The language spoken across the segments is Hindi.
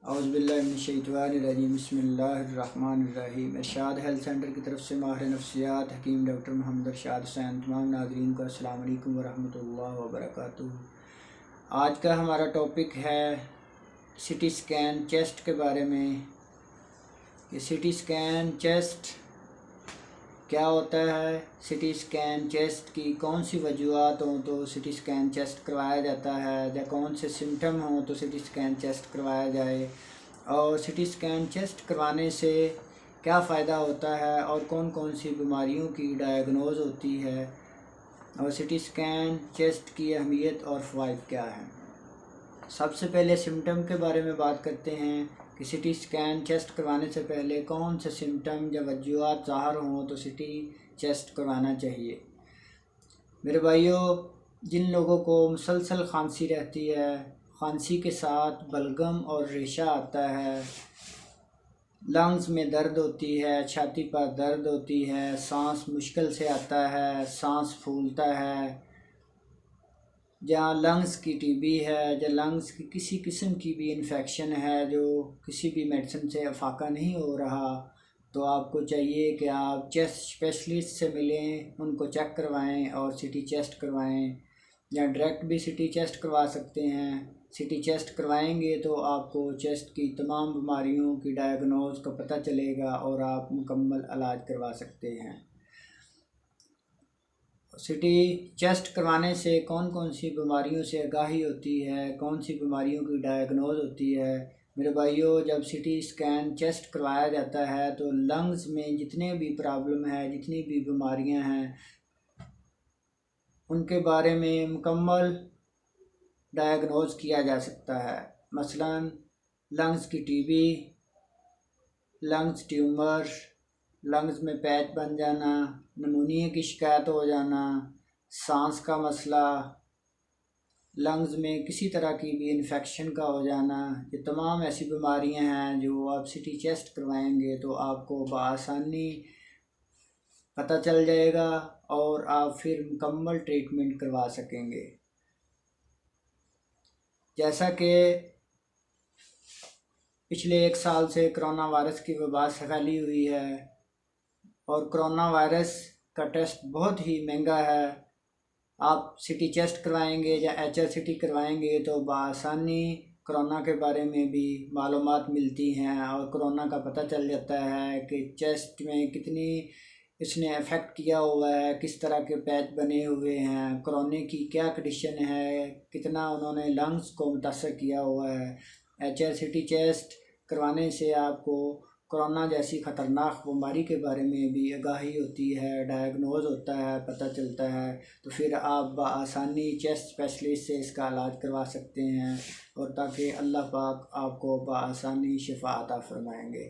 औज़ुबिल्लाहिमिनश्शैतानिर्रजीम बिस्मिल्लाहिर्रहमानिर्रहीम। इरशाद हेल्थ सेंटर की तरफ से माहिर नफ्सियात हकीम डॉक्टर मोहम्मद इरशाद हुसैन तमाम नाज़रीन को अस्सलाम वालेकुम वरहमतुल्लाहि वबरकातुहू। आज का हमारा टॉपिक है सिटी स्कैन चेस्ट के बारे में कि सिटी स्कैन चेस्ट क्या होता है, सिटी स्कैन चेस्ट की कौन सी वजूहत हों तो सिटी स्कैन चेस्ट करवाया जाता है, या कौन से सिम्टम हों तो सिटी स्कैन चेस्ट करवाया जाए, और सिटी स्कैन चेस्ट करवाने से क्या फ़ायदा होता है और कौन कौन सी बीमारियों की डायग्नोज होती है, और सिटी स्कैन चेस्ट की अहमियत और फ़वाइद क्या हैं। सबसे पहले सिम्टम के बारे में बात करते हैं कि सिटी स्कैन चेस्ट करवाने से पहले कौन से सिम्टम या वजूहत ज़ाहिर हों तो सिटी चेस्ट करवाना चाहिए। मेरे भाइयों, जिन लोगों को मुसलसल खांसी रहती है, खांसी के साथ बलगम और रेशा आता है, लंग्स में दर्द होती है, छाती पर दर्द होती है, सांस मुश्किल से आता है, सांस फूलता है, जहाँ लंग्स की टीबी है या लंग्स की किसी किस्म की भी इन्फेक्शन है जो किसी भी मेडिसिन से अफाका नहीं हो रहा, तो आपको चाहिए कि आप चेस्ट स्पेशलिस्ट से मिलें, उनको चेक करवाएं और सिटी चेस्ट करवाएं, या डायरेक्ट भी सिटी चेस्ट करवा सकते हैं। सिटी चेस्ट करवाएंगे तो आपको चेस्ट की तमाम बीमारियों की डायग्नोज का पता चलेगा और आप मुकम्मल इलाज करवा सकते हैं। सिटी चेस्ट करवाने से कौन कौन सी बीमारियों से आगाही होती है, कौन सी बीमारियों की डायग्नोज होती है। मेरे भाइयों, जब सिटी स्कैन चेस्ट करवाया जाता है तो लंग्स में जितने भी प्रॉब्लम है, जितनी भी बीमारियां हैं, उनके बारे में मुकम्मल डायग्नोज किया जा सकता है। मसलन लंग्स की टीबी, लंग्स ट्यूमर, लंग्स में पैच बन जाना, नमूनिया की शिकायत हो जाना, सांस का मसला, लंग्स में किसी तरह की भी इन्फेक्शन का हो जाना, ये तमाम ऐसी बीमारियां हैं जो आप सिटी चेस्ट करवाएंगे तो आपको बआसानी पता चल जाएगा और आप फिर मुकम्मल ट्रीटमेंट करवा सकेंगे। जैसा कि पिछले 1 साल से कोरोना वायरस की वबा फैली हुई है और कोरोना वायरस का टेस्ट बहुत ही महंगा है। आप सिटी चेस्ट करवाएंगे या HRCT करवाएंगे तो बआसानी कोरोना के बारे में भी मालूमात मिलती हैं और कोरोना का पता चल जाता है कि चेस्ट में कितनी इसने अफेक्ट किया हुआ है, किस तरह के पैच बने हुए हैं, कोरोना की क्या कंडीशन है, कितना उन्होंने लंग्स को मुतासर किया हुआ है। HRCT चेस्ट करवाने से आपको कोरोना जैसी ख़तरनाक बीमारी के बारे में भी आगाही होती है, डायग्नोज होता है, पता चलता है, तो फिर आप बआसानी चेस्ट स्पेशलिस्ट से इसका इलाज करवा सकते हैं और ताकि अल्लाह पाक आपको बआसानी शिफा अता फरमाएंगे।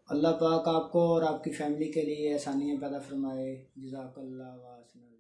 अल्लाह पाक आपको और आपकी फ़ैमिली के लिए आसानियाँ पैदा फरमाए। जज़ाकल्लाह व अहसन।